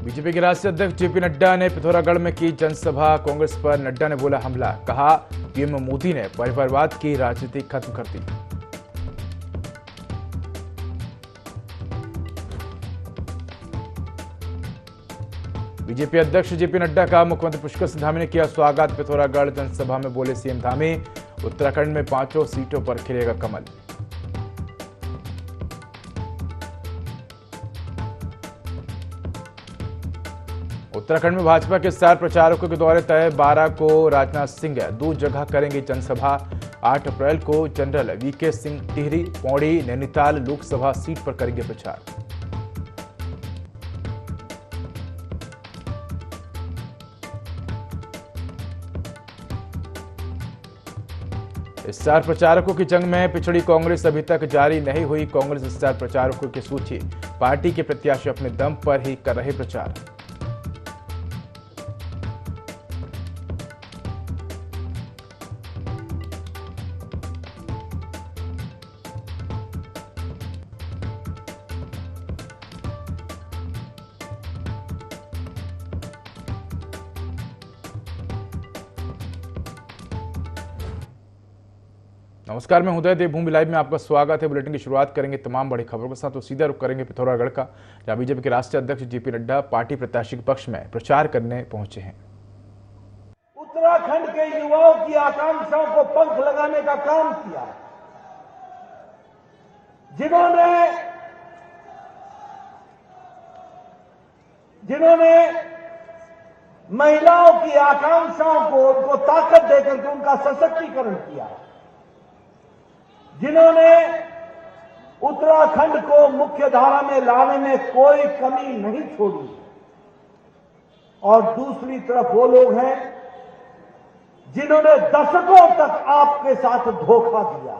BJP के राष्ट्रीय अध्यक्ष जेपी नड्डा ने पिथौरागढ़ में की जनसभा। कांग्रेस पर नड्डा ने बोला हमला, कहा पीएम मोदी ने परिवारवाद की राजनीति खत्म कर दी। बीजेपी अध्यक्ष जेपी नड्डा का मुख्यमंत्री पुष्कर सिंह धामी ने किया स्वागत। पिथौरागढ़ जनसभा में बोले सीएम धामी, उत्तराखंड में 5 सीटों पर खिलेगा कमल। उत्तराखंड में भाजपा के स्टार प्रचारकों के दौरे तय। 12 को राजनाथ सिंह 2 जगह करेंगे जनसभा। 8 अप्रैल को जनरल वीके सिंह टिहरी, पौड़ी, नैनीताल लोकसभा सीट पर करेंगे प्रचार। स्टार प्रचारकों की जंग में पिछड़ी कांग्रेस अभी तक जारी नहीं हुई। कांग्रेस स्टार प्रचारकों की सूची, पार्टी के प्रत्याशी अपने दम पर ही कर रहे प्रचार। नमस्कार, मैं उदय देवभूमि लाइव में आपका स्वागत है। बुलेटिन की शुरुआत करेंगे तमाम बड़ी खबरों के साथ। तो सीधा रुख करेंगे पिथौरागढ़ का, जहां बीजेपी के राष्ट्रीय अध्यक्ष जेपी नड्डा पार्टी प्रत्याशी के पक्ष में प्रचार करने पहुंचे हैं। उत्तराखंड के युवाओं की आकांक्षाओं को पंख लगाने का काम किया, जिन्होंने महिलाओं की आकांक्षाओं को उनको ताकत देकर के उनका सशक्तिकरण किया, जिन्होंने उत्तराखंड को मुख्य धारा में लाने में कोई कमी नहीं छोड़ी। और दूसरी तरफ वो लोग हैं जिन्होंने दशकों तक आपके साथ धोखा दिया।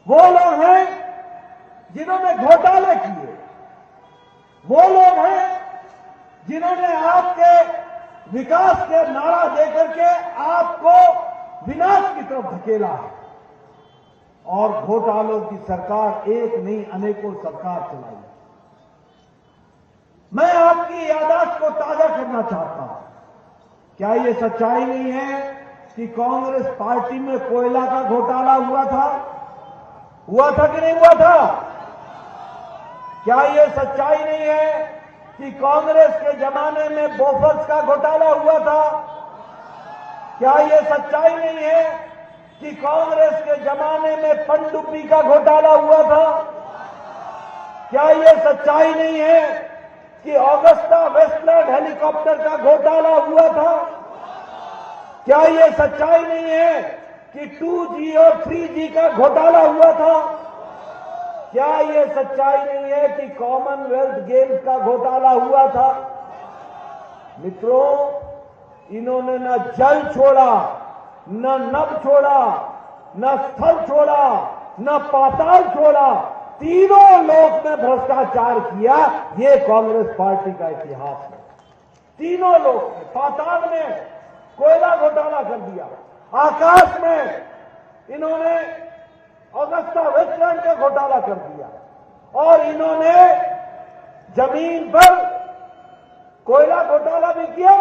वो लोग हैं जिन्होंने घोटाले किए। वो लोग हैं जिन्होंने आपके विकास के नारा देकर के आपको विनाश की तरफ धकेला है। और घोटालों की सरकार एक नहीं अनेकों सरकार चलाई। मैं आपकी याददाश्त को ताजा करना चाहता हूं। क्या ये सच्चाई नहीं है कि कांग्रेस पार्टी में कोयला का घोटाला हुआ था कि नहीं हुआ था? क्या ये सच्चाई नहीं है कि कांग्रेस के जमाने में बोफर्स का घोटाला हुआ था? क्या ये सच्चाई नहीं है कि कांग्रेस के जमाने में पनडुब्बी का घोटाला हुआ था? क्या ये सच्चाई नहीं है कि ऑगस्टा वेस्टलैंड हेलीकॉप्टर का घोटाला हुआ था? क्या ये सच्चाई नहीं है कि 2G और 3G का घोटाला हुआ था? क्या ये सच्चाई नहीं है कि कॉमनवेल्थ गेम्स का घोटाला हुआ था? मित्रों, इन्होंने न जल छोड़ा, न नभ छोड़ा, न स्थल छोड़ा, न पाताल छोड़ा। तीनों लोक में भ्रष्टाचार किया। ये कांग्रेस पार्टी का इतिहास है। तीनों लोक में, पाताल में कोयला घोटाला कर दिया, आकाश में इन्होंने ऑगस्टा वेस्टलैंड का घोटाला कर दिया, और इन्होंने जमीन पर कोयला घोटाला भी किया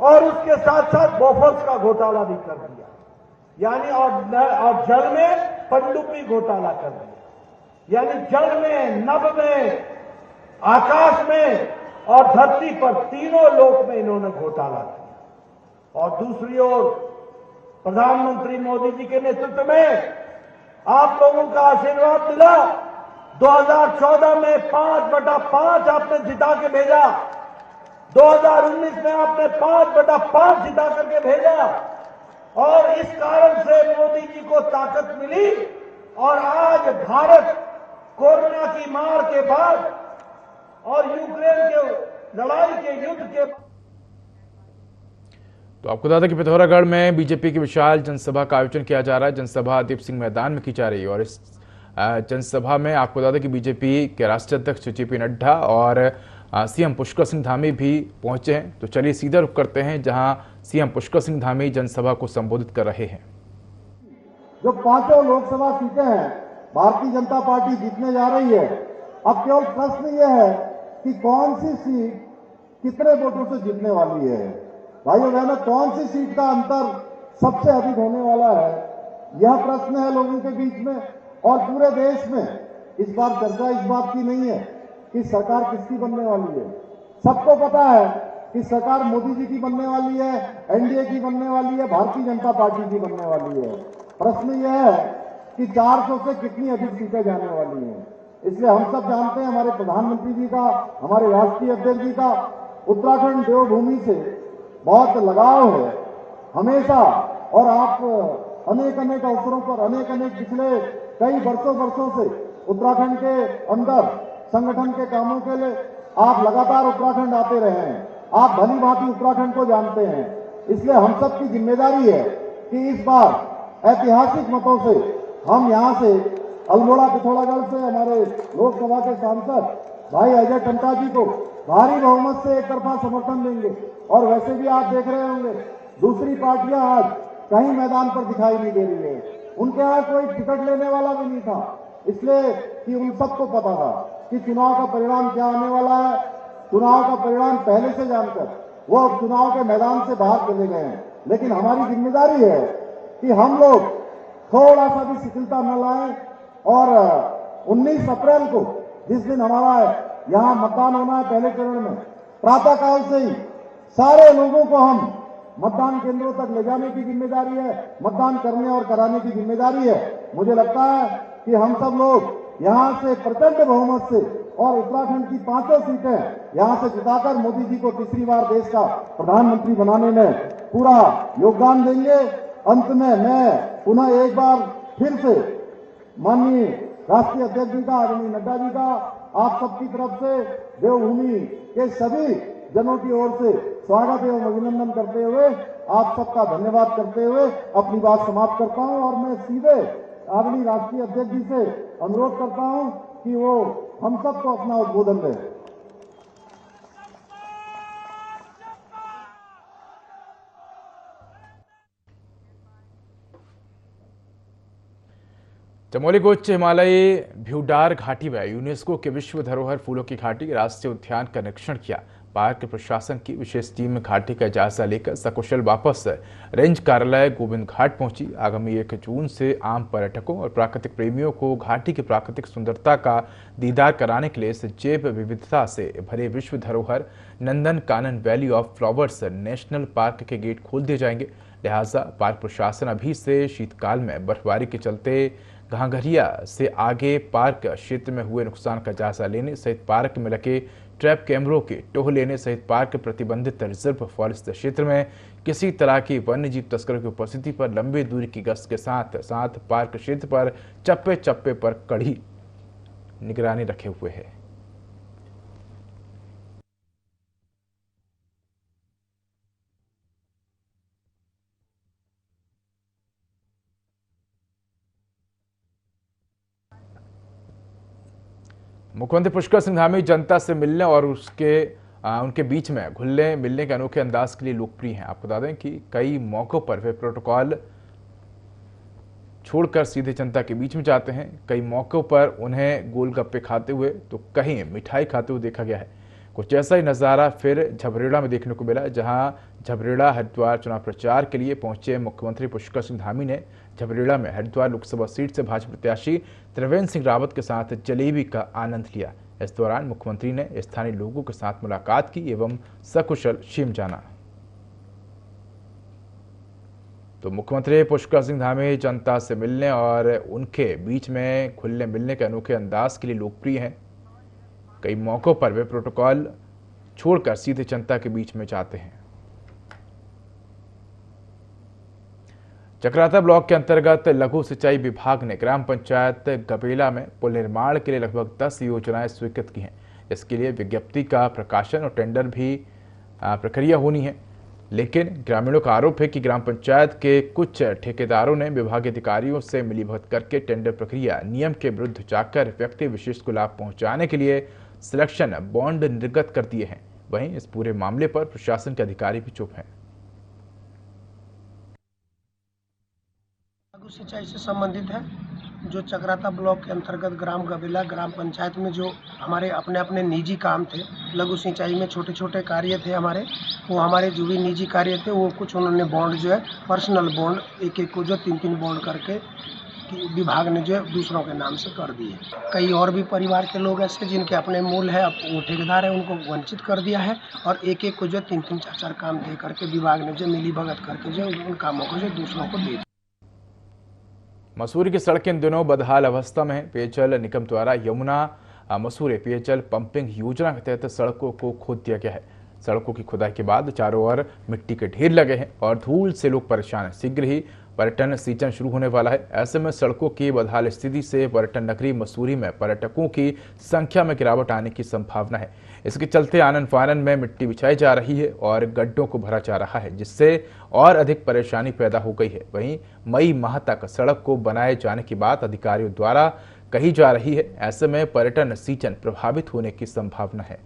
और उसके साथ साथ बोफर्स का घोटाला भी कर दिया। यानी और जल में पनडुब्बी घोटाला कर दिया। यानी जल में, नभ में, आकाश में और धरती पर तीनों लोक में इन्होंने घोटाला किया। और दूसरी ओर प्रधानमंत्री मोदी जी के नेतृत्व में आप लोगों का आशीर्वाद मिला। 2014 में 5/5 आपने जिता के भेजा। 2019 में आपने 5/5 जिता करके भेजा। और इस कारण से मोदी जी को ताकत मिली। और आज भारत कोरोना की मार के बाद और यूक्रेन के लड़ाई के युद्ध के बाद। तो आपको बता दें कि पिथौरागढ़ में बीजेपी की विशाल जनसभा का आयोजन किया जा रहा है। जनसभा दीप सिंह मैदान में की जा रही है। और इस जनसभा में आपको बता दें कि बीजेपी के राष्ट्रीय अध्यक्ष जेपी नड्डा और सीएम पुष्कर सिंह धामी भी पहुंचे हैं। तो चलिए सीधा रुख करते हैं जहां सीएम पुष्कर सिंह धामी जनसभा को संबोधित कर रहे हैं। जो 5 लोकसभा सीटें हैं भारतीय जनता पार्टी जीतने जा रही है। अब केवल प्रश्न यह है कि कौन सी सीट कितने वोटों से जीतने वाली है। भाइयों बहनों, कौन सी सीट का अंतर सबसे अधिक होने वाला है, यह प्रश्न है लोगों के बीच में और पूरे देश में। इस बार चर्चा इस बात की नहीं है कि सरकार किसकी बनने वाली है। सबको पता है कि सरकार मोदी जी की बनने वाली है, एनडीए की बनने वाली है, भारतीय जनता पार्टी की बनने वाली है। प्रश्न यह है कि 400 से कितनी अधिक सीटें जाने वाली हैं। इसलिए हम सब जानते हैं, हमारे प्रधानमंत्री जी का, हमारे राष्ट्रीय अध्यक्ष जी का उत्तराखंड देवभूमि से बहुत लगाव है हमेशा। और आप अनेक अनेक अवसरों पर, अनेक अनेक पिछले कई वर्षों से उत्तराखंड के अंदर संगठन के कामों के लिए आप लगातार उत्तराखंड आते रहे हैं। आप भली भांति उत्तराखंड को जानते हैं। इसलिए हम सब की जिम्मेदारी है कि इस बार ऐतिहासिक मतों से हम यहां से अल्मोड़ा पिथौरागढ़ से हमारे लोकसभा के सांसद भाई अजय टंटा जी को भारी बहुमत से एक तरफा समर्थन देंगे। और वैसे भी आप देख रहे होंगे, दूसरी पार्टियां आज कहीं मैदान पर दिखाई नहीं दे रही है। उनके यहां कोई टिकट लेने वाला भी नहीं था, इसलिए कि उन सबको पता था कि चुनाव का परिणाम क्या आने वाला है। चुनाव का परिणाम पहले से जानकर वो चुनाव के मैदान से बाहर चले गए हैं। लेकिन हमारी जिम्मेदारी है कि हम लोग थोड़ा सा भी शिथिलता न लाएं और 19 अप्रैल को, जिस दिन हमारा यहां मतदान होना है पहले चरण में, प्रातःकाल से ही सारे लोगों को हम मतदान केंद्रों तक ले जाने की जिम्मेदारी है, मतदान करने और कराने की जिम्मेदारी है। मुझे लगता है कि हम सब लोग यहां से प्रचंड बहुमत से और उत्तराखंड की 5 सीटें यहां से जिताकर मोदी जी को तीसरी बार देश का प्रधानमंत्री बनाने में पूरा योगदान देंगे। अंत में मैं पुनः एक बार फिर से माननीय राष्ट्रीय अध्यक्ष जी का, आदरणीय नड्डा जी का, आप सबकी तरफ से देवभूमि के सभी जनों की ओर से स्वागत एवं अभिनंदन करते हुए, आप सबका धन्यवाद करते हुए अपनी बात समाप्त करता हूं। और मैं सीधे आदरणीय राष्ट्रीय अध्यक्ष जी से अनुरोध करता हूं कि वो हम सबको अपना उद्बोधन दें। चमोली को उच्च हिमालयी भ्यूडार घाटी में यूनेस्को के विश्व धरोहर फूलों की घाटी राष्ट्रीय उद्यान का निरीक्षण किया। पार्क प्रशासन की विशेष टीम घाटी का जायजा लेकर सकुशल वापस रेंज कार्यालय गोविंद घाट पहुंची। आगामी 1 जून से आम पर्यटकों और प्राकृतिक प्रेमियों को घाटी की प्राकृतिक सुंदरता का दीदार कराने के लिए इस जैव विविधता से भरे विश्व धरोहर Nandan Kanan valley of flowers national park के गेट खोल दिए जाएंगे। लिहाजा पार्क प्रशासन अभी से शीतकाल में बर्फबारी के चलते घाघरिया से आगे पार्क क्षेत्र में हुए नुकसान का जायजा लेने सहित पार्क में लगे ट्रैप कैमरों के टोह लेने सहित पार्क प्रतिबंधित रिजर्व फॉरेस्ट क्षेत्र में किसी तरह की वन्य जीव तस्करों की उपस्थिति पर लंबी दूरी की गश्त के साथ साथ पार्क क्षेत्र पर चप्पे चप्पे पर कड़ी निगरानी रखे हुए है। मुख्यमंत्री पुष्कर सिंह धामी जनता से मिलने और उनके बीच में घुलने मिलने के अनोखे अंदाज के लिए लोकप्रिय हैं। आपको बता दें कि कई मौकों पर वे प्रोटोकॉल छोड़कर सीधे जनता के बीच में जाते हैं। कई मौकों पर उन्हें गोलगप्पे खाते हुए तो कहीं मिठाई खाते हुए देखा गया है। कुछ ऐसा ही नज़ारा फिर झबरेड़ा में देखने को मिला, जहां झबरेड़ा हरिद्वार चुनाव प्रचार के लिए पहुंचे मुख्यमंत्री पुष्कर सिंह धामी ने झबरेड़ा में हरिद्वार लोकसभा सीट से भाजपा प्रत्याशी त्रिवेंद्र सिंह रावत के साथ जलेबी का आनंद लिया। इस दौरान मुख्यमंत्री ने स्थानीय लोगों के साथ मुलाकात की एवं सकुशल क्षेम जाना। तो मुख्यमंत्री पुष्कर सिंह धामी जनता से मिलने और उनके बीच में खुलने मिलने के अनोखे अंदाज के लिए लोकप्रिय हैं। कई मौकों पर वे प्रोटोकॉल छोड़कर सीधे जनता के बीच में जाते हैं। चक्राता ब्लॉक के अंतर्गत लघु सिंचाई विभाग ने ग्राम पंचायत गबेला में पुल निर्माण के लिए लगभग 10 योजनाएं स्वीकृत की हैं। इसके लिए विज्ञप्ति का प्रकाशन और टेंडर भी प्रक्रिया होनी है, लेकिन ग्रामीणों का आरोप है कि ग्राम पंचायत के कुछ ठेकेदारों ने विभागीय अधिकारियों से मिलीभगत करके टेंडर प्रक्रिया नियम के विरुद्ध जाकर व्यक्ति विशेष को लाभ पहुंचाने के लिए सिलेक्शन बॉन्ड निर्गत कर दिए हैं। वहीं इस पूरे मामले पर प्रशासन के अधिकारी भी चुप हैं। लघु सिंचाई से संबंधित है जो चक्राता ब्लॉक के अंतर्गत ग्राम गबेला ग्राम पंचायत में जो हमारे अपने अपने निजी काम थे, लघु सिंचाई में छोटे छोटे कार्य थे हमारे, वो हमारे जो भी निजी कार्य थे वो कुछ उन्होंने बॉन्ड जो है पर्सनल बॉन्ड एक एक को जो 3-3 बॉन्ड करके कि विभाग ने जो है दूसरों के नाम से कर दिए। कई और भी परिवार के लोग ऐसे जिनके अपने मूल है, अब वो ठेकेदार है, उनको वंचित कर दिया है और एक एक को जो 3-3 4-4 काम दे करके विभाग ने जो मिली भगत करके जो उन कामों को जो दूसरों को दे दिया। मसूरी की सड़कें इन दिनों बदहाल अवस्था में हैं। पेयजल निगम द्वारा यमुना मसूरी पेयजल पंपिंग योजना के तहत सड़कों को खोद दिया गया है। सड़कों की खुदाई के बाद चारों ओर मिट्टी के ढेर लगे हैं और धूल से लोग परेशान हैं। शीघ्र ही पर्यटन सीजन शुरू होने वाला है। ऐसे में सड़कों की बदहाल स्थिति से पर्यटन नगरी मसूरी में पर्यटकों की संख्या में गिरावट आने की संभावना है। इसके चलते आनन फानन में मिट्टी बिछाई जा रही है और गड्ढों को भरा जा रहा है, जिससे और अधिक परेशानी पैदा हो गई है। वहीं मई माह तक सड़क को बनाए जाने की बात अधिकारियों द्वारा कही जा रही है। ऐसे में पर्यटन सीजन प्रभावित होने की संभावना है।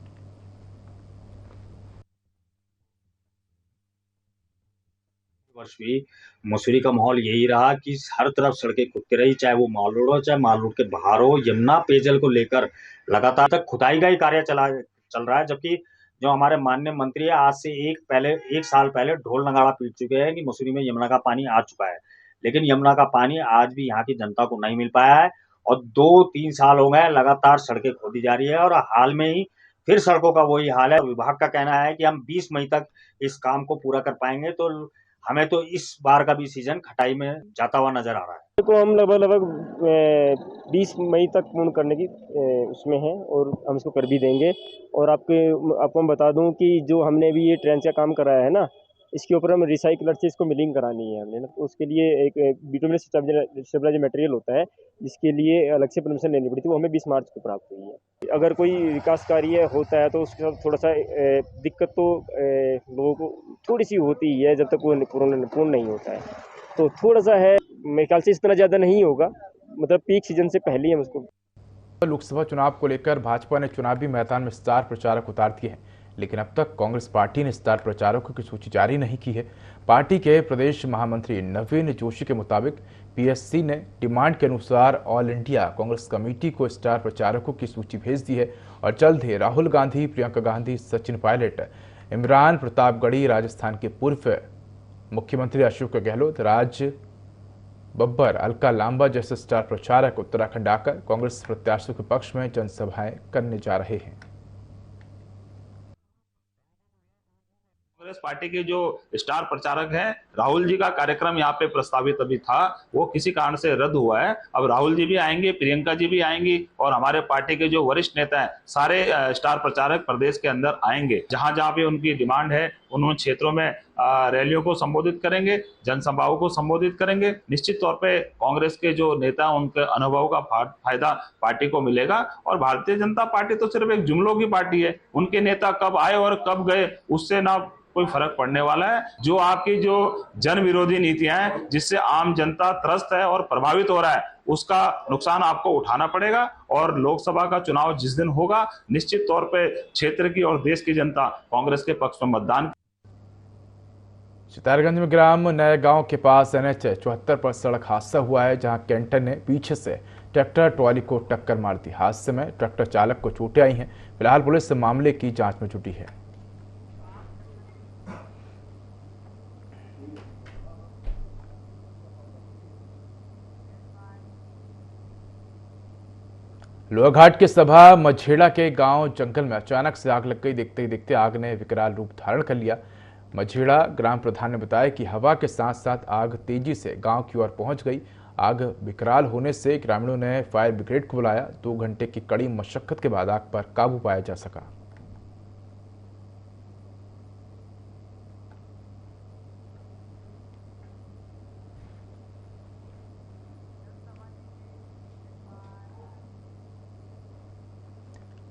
वर्ष भी मसूरी का माहौल यही रहा कि हर तरफ सड़कें खुदती रही, चाहे वो माल रोड हो चाहे माल रोड के बाहर हो। यमुना पेयजल को लेकर लगातार तक खुदाई का ही कार्य चल रहा है, जबकि जो हमारे माननीय मंत्री है आज से एक साल पहले ढोल नगाड़ा पीट चुके हैं कि मसूरी में यमुना का पानी आ चुका है, लेकिन यमुना का पानी आज भी यहाँ की जनता को नहीं मिल पाया है और 2-3 साल हो गए लगातार सड़कें खोदी जा रही है और हाल में ही फिर सड़कों का वही हाल है। विभाग का कहना है कि हम 20 मई तक इस काम को पूरा कर पाएंगे, तो हमें तो इस बार का भी सीजन खटाई में जाता हुआ नजर आ रहा है। तो हम लगभग 20 मई तक पूर्ण करने की उसमें हैं और हम इसको कर भी देंगे। और आपको हम बता दूं कि जो हमने अभी ये ट्रेन का काम कराया है ना, इसके ऊपर हम रिसाइकलर से इसको मिलिंग करानी है हमने ना, तो उसके लिए एक बिटुमिनस स्टेबलाइजर मटेरियल होता है, जिसके लिए अलग से परमिशन लेनी पड़ी थी, वो हमें 20 मार्च को प्राप्त हुई है। अगर कोई विकास कार्य होता है तो उसके साथ थोड़ा सा दिक्कत तो लोगों को थोड़ी सी होती है जब तक वो पूर्ण नहीं होता है, तो थोड़ा सा है। मेरे ख्याल से इतना ज़्यादा नहीं होगा, मतलब पीक सीजन से पहले ही हम उसको। लोकसभा चुनाव को लेकर भाजपा ने चुनावी मैदान में स्टार प्रचारक उतार दिए हैं, लेकिन अब तक कांग्रेस पार्टी ने स्टार प्रचारकों की सूची जारी नहीं की है। पार्टी के प्रदेश महामंत्री नवीन जोशी के मुताबिक पीएससी ने डिमांड के अनुसार ऑल इंडिया कांग्रेस कमेटी को स्टार प्रचारकों की सूची भेज दी है और जल्द ही राहुल गांधी, प्रियंका गांधी, सचिन पायलट, इमरान प्रतापगढ़ी, राजस्थान के पूर्व मुख्यमंत्री अशोक गहलोत, राज बब्बर, अलका लांबा जैसे स्टार प्रचारक उत्तराखंड आकर कांग्रेस प्रत्याशियों के पक्ष में जनसभाएं करने जा रहे हैं। कांग्रेस पार्टी के जो स्टार प्रचारक हैं, राहुल जी का कार्यक्रम यहाँ पे प्रस्तावित अभी था, वो किसी कारण से रद्द हुआ है। अब राहुल जी भी आएंगे, प्रियंका जी भी आएंगी और हमारे पार्टी के जो वरिष्ठ नेता हैं, सारे स्टार प्रचारक प्रदेश के अंदर आएंगे। जहां जहां भी उनकी डिमांड है उन क्षेत्रों में रैलियों को संबोधित करेंगे, जनसभाओं को संबोधित करेंगे। निश्चित तौर पे कांग्रेस के जो नेता उनके अनुभव का फायदा पार्टी को मिलेगा और भारतीय जनता पार्टी तो सिर्फ एक जुमलों की पार्टी है। उनके नेता कब आए और कब गए उससे ना कोई फर्क पड़ने वाला है। जो आपकी जो जन विरोधी नीतियां हैं, जिससे आम जनता त्रस्त है और प्रभावित हो रहा है, उसका नुकसान आपको उठाना पड़ेगा। और लोकसभा का चुनाव जिस दिन होगा, निश्चित तौर पे क्षेत्र की और देश की जनता कांग्रेस के पक्ष में मतदान। सितारगंज में ग्राम नए गांव के पास NH 74 पर सड़क हादसा हुआ है, जहां कैंटर ने पीछे से ट्रैक्टर ट्रॉली को टक्कर मार दी। हादसे में ट्रैक्टर चालक को चोटें आई हैं। फिलहाल पुलिस मामले की जांच में जुटी है। लोहाघाट के सभा मझेड़ा के गांव जंगल में अचानक से आग लग गई। देखते ही देखते आग ने विकराल रूप धारण कर लिया। मझेड़ा ग्राम प्रधान ने बताया कि हवा के साथ साथ आग तेजी से गांव की ओर पहुंच गई। आग विकराल होने से ग्रामीणों ने फायर ब्रिगेड को बुलाया। 2 घंटे की कड़ी मशक्कत के बाद आग पर काबू पाया जा सका।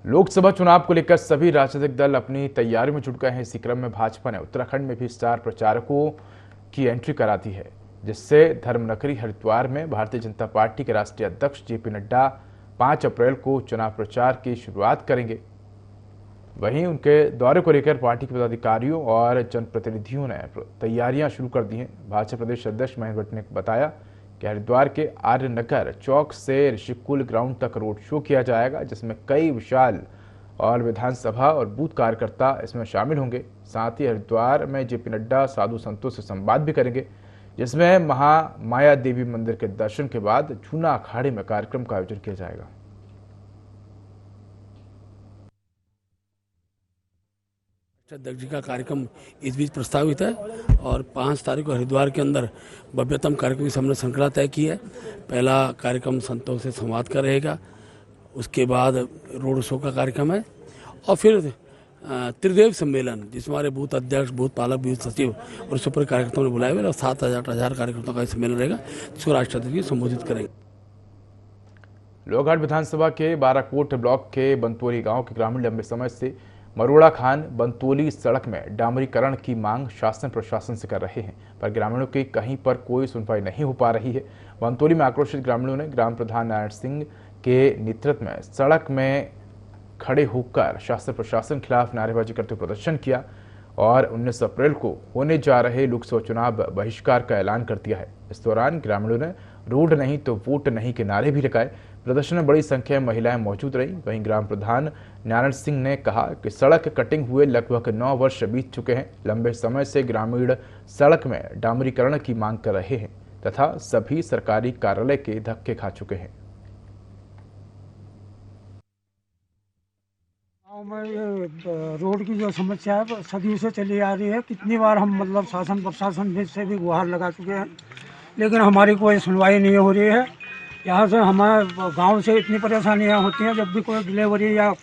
लोकसभा चुनाव को लेकर सभी राजनीतिक दल अपनी तैयारी में जुट गए हैं। इसी क्रम में भाजपा ने उत्तराखंड में भी स्टार प्रचारकों की एंट्री करा दी है, जिससे धर्मनगरी हरिद्वार में भारतीय जनता पार्टी के राष्ट्रीय अध्यक्ष JP नड्डा 5 अप्रैल को चुनाव प्रचार की शुरुआत करेंगे। वहीं उनके दौरे को लेकर पार्टी के पदाधिकारियों और जनप्रतिनिधियों ने तैयारियां शुरू कर दी हैं। भाजपा प्रदेश अध्यक्ष महेंद्र भट्ट ने बताया कि हरिद्वार के आर्य नगर चौक से ऋषिकुल ग्राउंड तक रोड शो किया जाएगा, जिसमें कई विशाल और विधानसभा और बूथ कार्यकर्ता इसमें शामिल होंगे। साथ ही हरिद्वार में जेपी नड्डा साधु संतों से संवाद भी करेंगे, जिसमें महामाया देवी मंदिर के दर्शन के बाद जूना अखाड़े में कार्यक्रम का आयोजन किया जाएगा। अध्यक्ष जी का कार्यक्रम इस बीच प्रस्तावित है और 5 तारीख को हरिद्वार के अंदर भव्यतम कार्यक्रम की हमने श्रृंखला तय की है। पहला कार्यक्रम संतों से संवाद का रहेगा, उसके बाद रोड शो का कार्यक्रम है और फिर त्रिदेव सम्मेलन जिसमें हमारे बूथ अध्यक्ष, बूथ पालक, बूथ सचिव और उससे ऊपर कार्यकर्ताओं ने बुलाए हुए और 7,000 कार्यकर्ताओं का सम्मेलन रहेगा, जिसको राष्ट्रपति जी संबोधित करेंगे। लोहगढ़ विधानसभा के बाराकोट ब्लॉक के बंतोली गांव के ग्रामीण लंबे समय से मरोड़ा खान बंतोली सड़क में डामरीकरण की मांग शासन प्रशासन से कर रहे हैं, पर ग्रामीणों की कहीं पर कोई सुनवाई नहीं हो पा रही है। बंतोली में आक्रोशित ग्रामीणों ने ग्राम प्रधान नारायण सिंह के नेतृत्व में सड़क में खड़े होकर शासन प्रशासन के खिलाफ नारेबाजी करते हुए प्रदर्शन किया और 19 अप्रैल को होने जा रहे लोकसभा चुनाव बहिष्कार का ऐलान कर दिया है। इस दौरान ग्रामीणों ने रोड नहीं तो वोट नहीं के नारे भी लगाए। प्रदर्शन में बड़ी संख्या में महिलाएं मौजूद रहीं। वहीं ग्राम प्रधान नारायण सिंह ने कहा कि सड़क कटिंग हुए लगभग 9 वर्ष बीत चुके हैं। लंबे समय से ग्रामीण सड़क में डामरीकरण की मांग कर रहे हैं तथा सभी सरकारी कार्यालय के धक्के खा चुके हैं। गाँव में ये रोड की जो समस्या है वो सदियों से चली आ रही है। कितनी बार हम मतलब शासन प्रशासन से भी गुहार लगा चुके हैं, लेकिन हमारी कोई सुनवाई नहीं हो रही है। यहाँ से हमारे गांव से इतनी परेशानियाँ होती हैं, जब भी कोई डिलीवरी या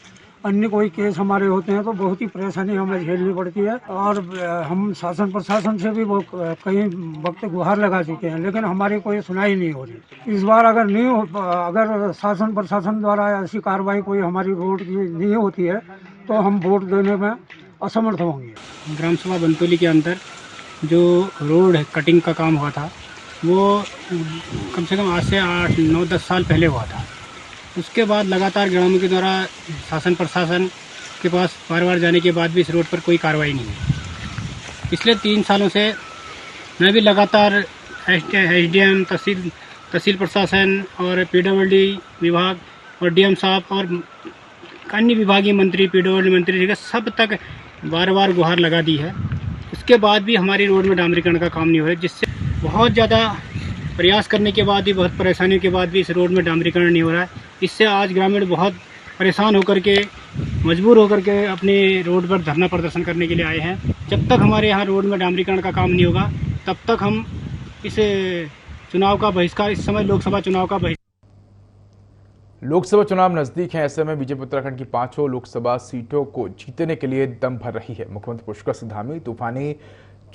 अन्य कोई केस हमारे होते हैं तो बहुत ही परेशानी हमें झेलनी पड़ती है और हम शासन प्रशासन से भी वो कई वक्त गुहार लगा चुके हैं, लेकिन हमारी कोई सुनाई नहीं हो रही। इस बार अगर शासन प्रशासन द्वारा ऐसी कार्रवाई कोई हमारी रोड की नहीं होती है तो हम वोट देने में असमर्थ होंगे। ग्राम सभा बंतोली के अंदर जो रोड कटिंग का काम हुआ था वो कम से कम आज से 8-9-10 साल पहले हुआ था। उसके बाद लगातार ग्रामीणों के द्वारा शासन प्रशासन के पास बार बार जाने के बाद भी इस रोड पर कोई कार्रवाई नहीं है। पिछले 3 सालों से मैं भी लगातार एसडीएम, तहसील प्रशासन और पीडब्ल्यूडी विभाग और डीएम साहब और अन्य विभागीय मंत्री, पीडब्ल्यूडी मंत्री जी सब तक बार बार गुहार लगा दी है। उसके बाद भी हमारी रोड में डामरीकरण का काम नहीं हो रहा है, जिससे बहुत ज़्यादा प्रयास करने के बाद भी, बहुत परेशानियों के बाद भी इस रोड में डामरीकरण नहीं हो रहा है। इससे आज ग्रामीण बहुत परेशान होकर के, मजबूर होकर के अपने रोड पर धरना प्रदर्शन करने के लिए आए हैं। जब तक हमारे यहाँ रोड में डामरीकरण का काम नहीं होगा तब तक हम इस चुनाव का बहिष्कार, इस समय लोकसभा चुनाव का लोकसभा चुनाव नजदीक है। ऐसे में बीजेपी उत्तराखंड की 5 लोकसभा सीटों को जीतने के लिए दम भर रही है। मुख्यमंत्री पुष्कर सिंह धामी तूफानी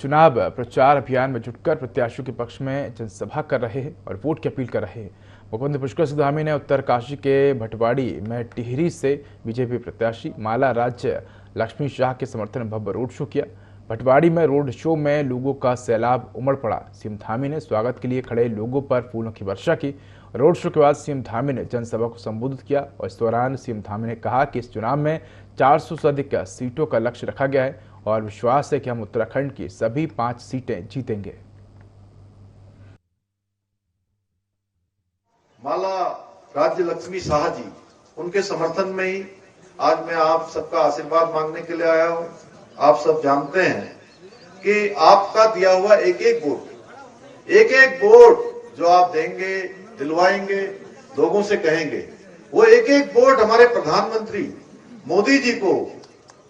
चुनाव प्रचार अभियान में जुटकर प्रत्याशियों के पक्ष में जनसभा कर रहे हैं और वोट की अपील कर रहे हैं। मुख्यमंत्री पुष्कर सिंह धामी ने उत्तरकाशी के भटवाड़ी में टिहरी से बीजेपी प्रत्याशी माला राज्य लक्ष्मी शाह के समर्थन में भव्य रोड शो किया। भटवाड़ी में रोड शो में लोगों का सैलाब उमड़ पड़ा। सीएम धामी ने स्वागत के लिए खड़े लोगों पर फूलों की वर्षा की। रोड शो के बाद सीएम धामी ने जनसभा को संबोधित किया और इस दौरान सीएम धामी ने कहा कि इस चुनाव में 400 से अधिक सीटों का लक्ष्य रखा गया है और विश्वास है कि हम उत्तराखंड की सभी 5 सीटें जीतेंगे। माला राज्य लक्ष्मी शाह जी, उनके समर्थन में ही आज मैं आप सबका आशीर्वाद मांगने के लिए आया हूं। आप सब जानते हैं कि आपका दिया हुआ एक एक वोट जो आप देंगे, दिलवाएंगे, लोगों से कहेंगे, वो एक एक वोट हमारे प्रधानमंत्री मोदी जी को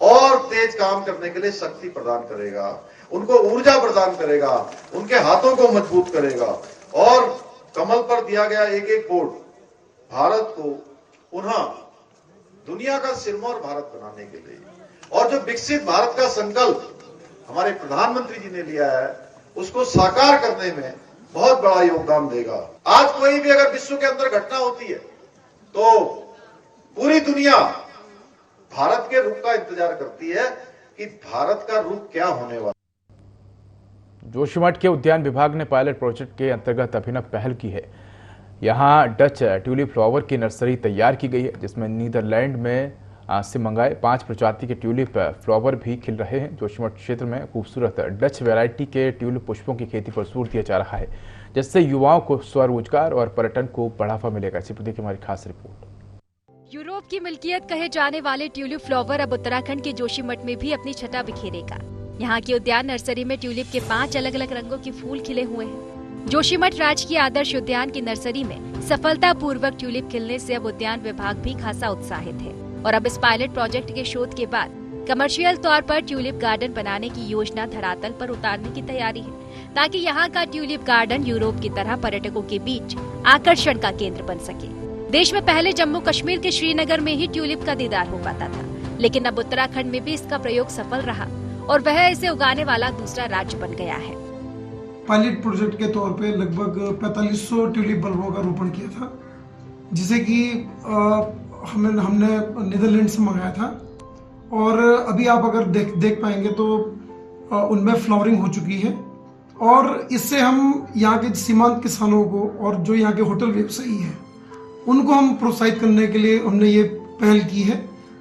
और तेज काम करने के लिए शक्ति प्रदान करेगा, उनको ऊर्जा प्रदान करेगा, उनके हाथों को मजबूत करेगा और कमल पर दिया गया एक एक वोट भारत को पुनः दुनिया का सिरमौर भारत बनाने के लिए और जो विकसित भारत का संकल्प हमारे प्रधानमंत्री जी ने लिया है उसको साकार करने में बहुत बड़ा योगदान देगा। आज कोई भी अगर विश्व के अंदर घटना होती है तो पूरी दुनिया भारत के रूप का इंतजार करती है कि भारत का रूप क्या होने वाला। जोशीमठ के उद्यान विभाग ने पायलट प्रोजेक्ट के अंतर्गत अभिनव पहल की है। यहां डच ट्यूलिप फ्लावर की नर्सरी तैयार की गई है, जिसमें नीदरलैंड में से मंगाए 5 प्रजाति के ट्यूलिप फ्लावर भी खिल रहे हैं। जोशीमठ क्षेत्र में खूबसूरत डच वैरायटी के ट्यूलिप पुष्पों की खेती पर जोर दिया जा रहा है। जिससे युवाओं को स्वरोजगार और पर्यटन को बढ़ावा मिलेगा। इसी पर देखिए हमारी खास रिपोर्ट। यूरोप की मिल्कियत कहे जाने वाले ट्यूलिप फ्लावर अब उत्तराखंड के जोशीमठ में भी अपनी छटा बिखेरेगा। यहाँ की उद्यान नर्सरी में ट्यूलिप के 5 अलग अलग रंगों के फूल खिले हुए हैं। जोशीमठ राजकीय आदर्श उद्यान की नर्सरी में सफलतापूर्वक ट्यूलिप खिलने से अब उद्यान विभाग भी खासा उत्साहित है और अब इस पायलट प्रोजेक्ट के शोध के बाद कमर्शियल तौर पर ट्यूलिप गार्डन बनाने की योजना धरातल पर उतारने की तैयारी है, ताकि यहाँ का ट्यूलिप गार्डन यूरोप की तरह पर्यटकों के बीच आकर्षण का केंद्र बन सके। देश में पहले जम्मू कश्मीर के श्रीनगर में ही ट्यूलिप का दीदार हो पाता था, लेकिन अब उत्तराखंड में भी इसका प्रयोग सफल रहा और वह इसे उगाने वाला दूसरा राज्य बन गया है। पायलट प्रोजेक्ट के तौर पे लगभग 4500 ट्यूलिप बल्बों का रोपण किया था, जिसे कि हमने नीदरलैंड से मंगाया था और अभी आप अगर देख पाएंगे तो उनमें फ्लावरिंग हो चुकी है और इससे हम यहाँ के सीमांत किसानों को और जो यहाँ के होटल व्यवसायी हैं उनको हम प्रोत्साहित करने के लिए हमने ये पहल की है,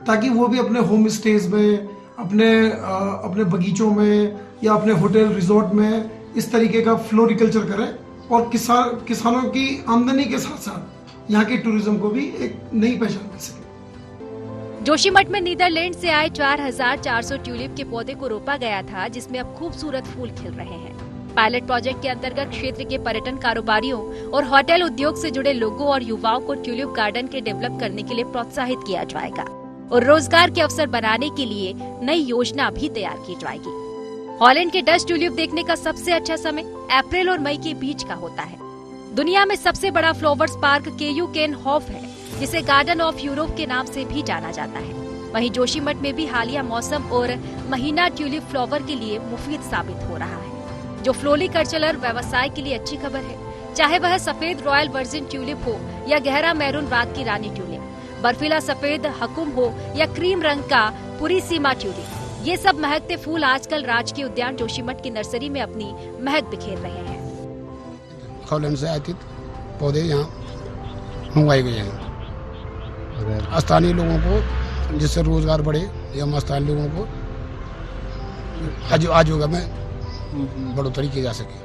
ताकि वो भी अपने होम स्टेज में, अपने बगीचों में या अपने होटल रिजॉर्ट में इस तरीके का फ्लोरिकल्चर करें और किसानों की आमदनी के साथ साथ यहाँ के टूरिज्म को भी एक नई पहचान मिल सके। जोशीमठ में नीदरलैंड से आए 4400 ट्यूलिप के पौधे को रोपा गया था, जिसमें अब खूबसूरत फूल खिल रहे हैं। पायलट प्रोजेक्ट के अंतर्गत क्षेत्र के पर्यटन कारोबारियों और होटल उद्योग से जुड़े लोगों और युवाओं को ट्यूलिप गार्डन के डेवलप करने के लिए प्रोत्साहित किया जाएगा और रोजगार के अवसर बनाने के लिए नई योजना भी तैयार की जाएगी। हॉलैंड के डच ट्यूलिप देखने का सबसे अच्छा समय अप्रैल और मई के बीच का होता है। दुनिया में सबसे बड़ा फ्लावर्स पार्क केयू केन हॉफ है, जिसे गार्डन ऑफ यूरोप के नाम से भी जाना जाता है। वहीं जोशीमठ में भी हालिया मौसम और महीना ट्यूलिप फ्लावर के लिए मुफीद साबित हो रहा है, जो फ्लोरिकल्चरल व्यवसाय के लिए अच्छी खबर है। चाहे वह सफेद रॉयल वर्जिन ट्यूलिप हो या गहरा मैरून रात की रानी ट्यूलिप, बर्फीला सफेद हकुम हो या क्रीम रंग का पुरीसीमा ट्यूलिप, ये सब महकते फूल आजकल राजकीय उद्यान जोशीमठ की नर्सरी में अपनी महक बिखेर रहे हैं। हॉलैंड से आयातित पौधे यहाँ मंगवाए गए हैं स्थानीय लोगों को, जिससे रोजगार बढ़े या स्थानीय लोगों को आजीविका में बढ़ोतरी की जा सके।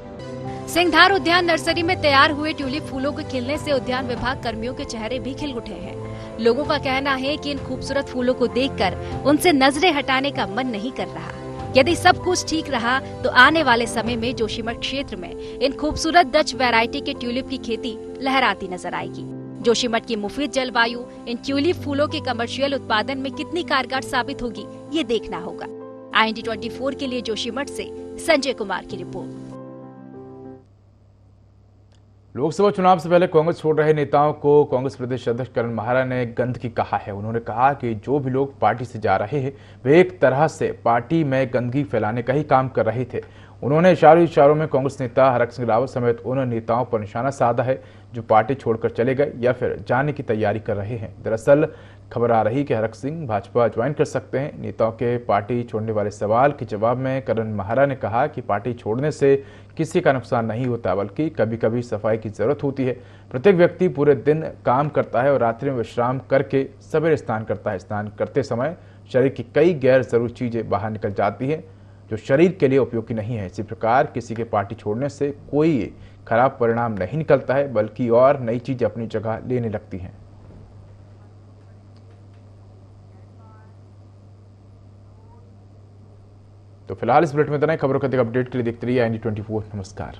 सिंघधार उद्यान नर्सरी में तैयार हुए ट्यूलिप फूलों के खिलने से उद्यान विभाग कर्मियों के चेहरे भी खिल उठे हैं। लोगों का कहना है कि इन खूबसूरत फूलों को देखकर उनसे नजरें हटाने का मन नहीं कर रहा। यदि सब कुछ ठीक रहा तो आने वाले समय में जोशीमठ क्षेत्र में इन खूबसूरत डच वैरायटी के ट्यूलिप की खेती लहराती नजर आएगी। जोशीमठ की मुफीद जलवायु इन ट्यूलिप फूलों के कमर्शियल उत्पादन में कितनी कारगर साबित होगी, ये देखना होगा। IND 24 के लिए जोशीमठ से संजय कुमार की रिपोर्ट। लोकसभा चुनाव से पहले कांग्रेस छोड़ रहे नेताओं को कांग्रेस प्रदेश अध्यक्ष करण माहरा ने गंदगी कहा है। उन्होंने कहा कि जो भी लोग पार्टी से जा रहे हैं वे एक तरह से पार्टी में गंदगी फैलाने का ही काम कर रहे थे। उन्होंने इशारों में कांग्रेस नेता हरक सिंह रावत समेत उन नेताओं पर निशाना साधा है जो पार्टी छोड़कर चले गए या फिर जाने की तैयारी कर रहे हैं। दरअसल खबर आ रही कि हरक सिंह भाजपा ज्वाइन कर सकते हैं। नेताओं के पार्टी छोड़ने वाले सवाल के जवाब में करण माहरा ने कहा कि पार्टी छोड़ने से किसी का नुकसान नहीं होता, बल्कि कभी कभी सफाई की जरूरत होती है। प्रत्येक व्यक्ति पूरे दिन काम करता है और रात्रि में विश्राम करके सवेरे स्नान करता है। स्नान करते समय शरीर की कई गैर जरूरी चीजें बाहर निकल जाती हैं जो शरीर के लिए उपयोगी नहीं है। इसी प्रकार किसी के पार्टी छोड़ने से कोई खराब परिणाम नहीं निकलता है, बल्कि और नई चीजें अपनी जगह लेने लगती हैं। तो फिलहाल इस बुलेटिन में इतना ही। खबरों का अपडेट के लिए देखते रहिए IND 24। नमस्कार।